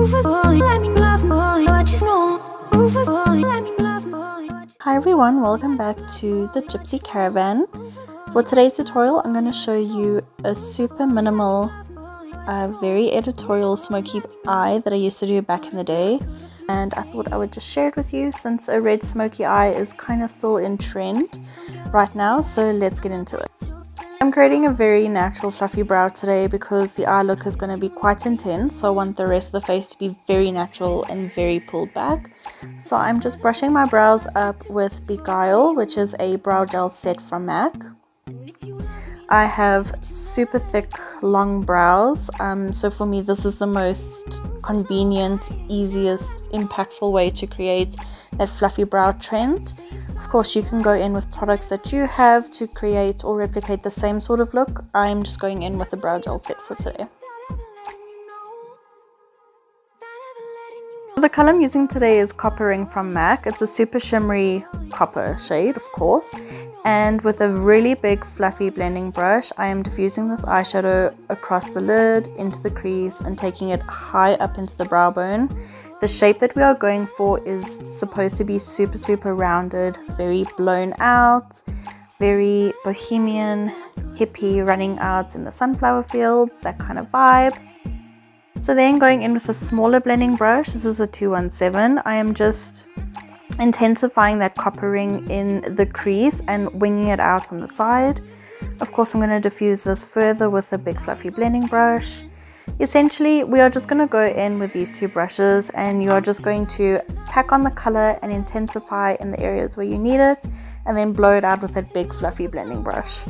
Hi everyone, welcome back to the Gypsy Caravan. For today's tutorial, I'm going to show you a super minimal, very editorial smoky eye that I used to do back in the day. And I thought I would just share it with you since a red smoky eye is kind of still in trend right now. So let's get into it. I'm creating a very natural fluffy brow today because the eye look is going to be quite intense, so I want the rest of the face to be very natural and very pulled back. So I'm just brushing my brows up with Beguile, which is a brow gel set from MAC. I have super thick long brows, so for me this is the most convenient, easiest, impactful way to create that fluffy brow trend. Of course, you can go in with products that you have to create or replicate the same sort of look. I'm just going in with a brow gel set for today. The color I'm using today is Copper Ring from MAC. It's a super shimmery copper shade, of course. And with a really big fluffy blending brush, I am diffusing this eyeshadow across the lid, into the crease, and taking it high up into the brow bone. The shape that we are going for is supposed to be super rounded, very blown out, very bohemian, hippie, running out in the sunflower fields, that kind of vibe. So then going in with a smaller blending brush, this is a 217, I am just intensifying that copper ring in the crease and winging it out on the side. Of course, I'm going to diffuse this further with a big fluffy blending brush. Essentially, we are just going to go in with these two brushes and you are just going to pack on the color and intensify in the areas where you need it, and then blow it out with that big fluffy blending brush.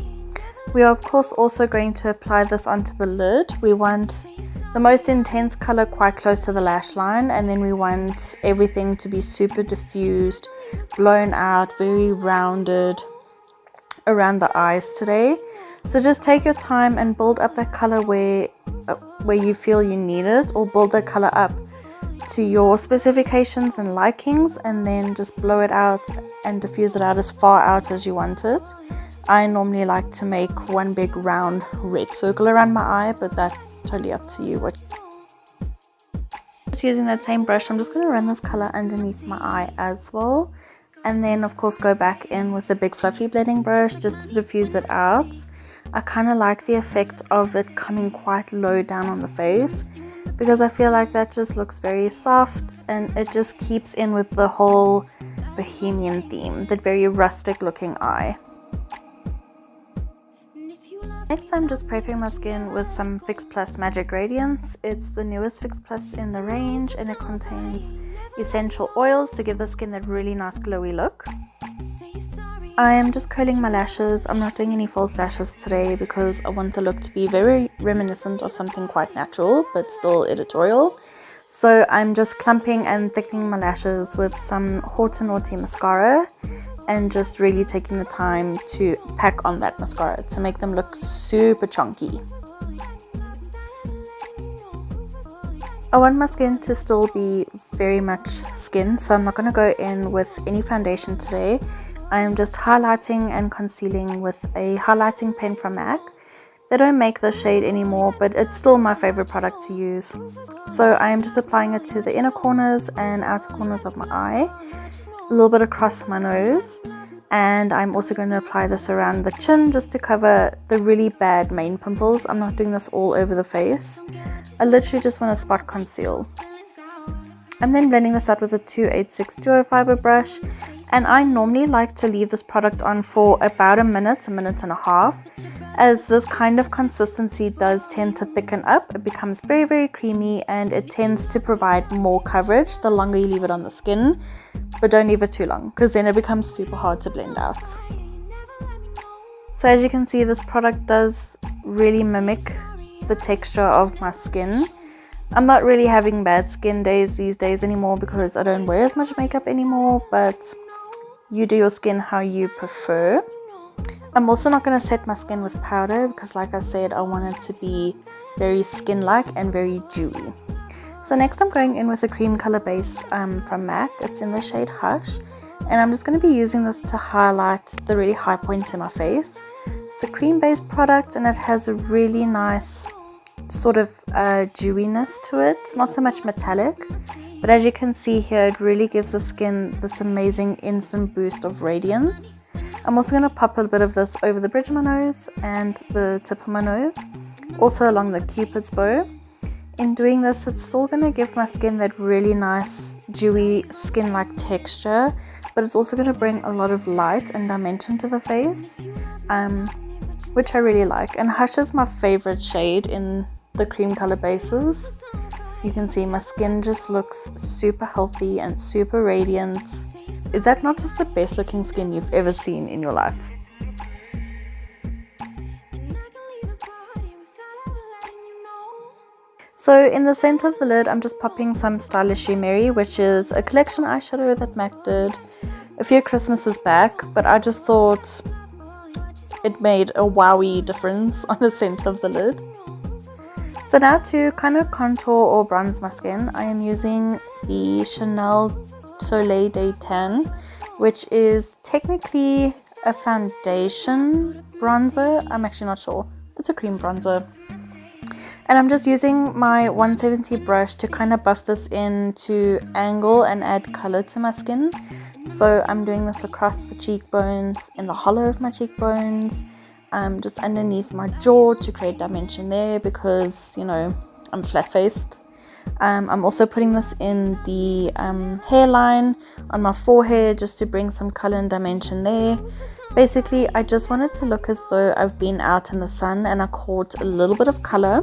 We are of course also going to apply this onto the lid. We want the most intense color quite close to the lash line, and then we want everything to be super diffused, blown out, very rounded around the eyes today. So just take your time and build up that color where you feel you need it, or build the color up to your specifications and likings, and then just blow it out and diffuse it out as far out as you want it. I normally like to make one big round red circle around my eye, but that's totally up to you. Just using that same brush, I'm just going to run this color underneath my eye as well, and then of course go back in with a big fluffy blending brush just to diffuse it out. I kind of like the effect of it coming quite low down on the face, because I feel like that just looks very soft and it just keeps in with the whole bohemian theme, that very rustic looking eye. Next, I'm just prepping my skin with some Fix Plus Magic Radiance. It's the newest Fix Plus in the range, and it contains essential oils to give the skin that really nice glowy look. I am just curling my lashes. I'm not doing any false lashes today because I want the look to be very reminiscent of something quite natural but still editorial. So I'm just clumping and thickening my lashes with some Haute mascara, and just really taking the time to pack on that mascara to make them look super chunky. I want my skin to still be very much skin, so I'm not going to go in with any foundation today. I am just highlighting and concealing with a highlighting pen from MAC. They don't make the shade anymore, but it's still my favorite product to use. So I am just applying it to the inner corners and outer corners of my eye, a little bit across my nose, and I'm also going to apply this around the chin just to cover the really bad main pimples. I'm not doing this all over the face. I literally just want to spot conceal. I'm then blending this out with a 286 duo fiber brush, and I normally like to leave this product on for about a minute and a half, as this kind of consistency does tend to thicken up. It becomes very creamy, and it tends to provide more coverage the longer you leave it on the skin, but don't leave it too long because then it becomes super hard to blend out. So as you can see, this product does really mimic the texture of my skin. I'm not really having bad skin days these days anymore because I don't wear as much makeup anymore, but you do your skin how you prefer. I'm also not going to set my skin with powder because, like I said, I want it to be very skin-like and very dewy. So next I'm going in with a cream color base from MAC. It's in the shade Hush, and I'm just going to be using this to highlight the really high points in my face. It's a cream based product and it has a really nice sort of dewiness to it, not so much metallic, but as you can see here, it really gives the skin this amazing instant boost of radiance. I'm also going to pop a bit of this over the bridge of my nose and the tip of my nose, also along the cupid's bow. In doing this, it's still going to give my skin that really nice dewy skin-like texture, but it's also going to bring a lot of light and dimension to the face, which I really like. And Hush is my favorite shade in the cream color bases. You can see my skin just looks super healthy and super radiant. Is that not just the best looking skin you've ever seen in your life? So in the center of the lid, I'm just popping some Stylish Shimmery, which is a collection eyeshadow that MAC did a few Christmases back, but I just thought it made a wowie difference on the center of the lid. So now to kind of contour or bronze my skin, I am using the Chanel Soleil Day Tan, which is technically a foundation bronzer. I'm actually not sure. It's a cream bronzer. And I'm just using my 170 brush to kind of buff this in to angle and add color to my skin. So I'm doing this across the cheekbones, in the hollow of my cheekbones, just underneath my jaw to create dimension there because, you know, I'm flat-faced. I'm also putting this in the hairline on my forehead just to bring some color and dimension there. Basically, I just wanted to look as though I've been out in the sun and I caught a little bit of color,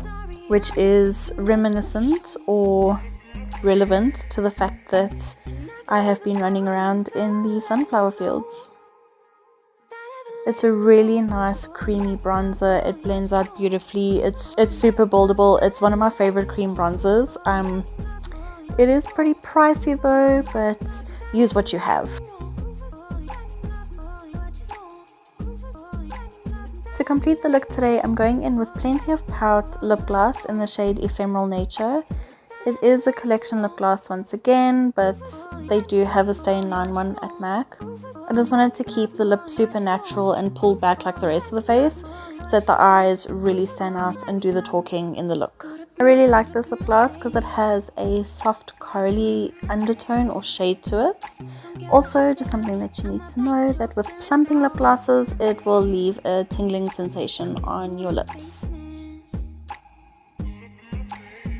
which is reminiscent or relevant to the fact that I have been running around in the sunflower fields. It's a really nice creamy bronzer. It blends out beautifully. It's super buildable. It's one of my favorite cream bronzers. It is pretty pricey though, but use what you have. To complete the look today, I'm going in with plenty of Pout lip gloss in the shade Ephemeral Nature. It is a collection lip gloss once again, but they do have a stay in line one at MAC. I just wanted to keep the lip super natural and pull back like the rest of the face so that the eyes really stand out and do the talking in the look. I really like this lip gloss because it has a soft corally undertone or shade to it. Also, just something that you need to know, that with plumping lip glosses, it will leave a tingling sensation on your lips.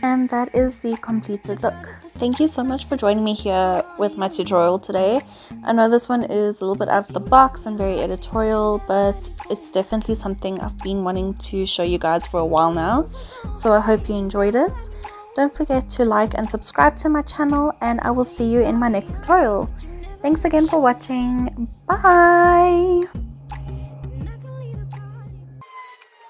And that is the completed look. Thank you so much for joining me here with my tutorial today. I know this one is a little bit out of the box and very editorial, but it's definitely something I've been wanting to show you guys for a while now. So I hope you enjoyed it. Don't forget to like and subscribe to my channel, and I will see you in my next tutorial. Thanks again for watching. Bye!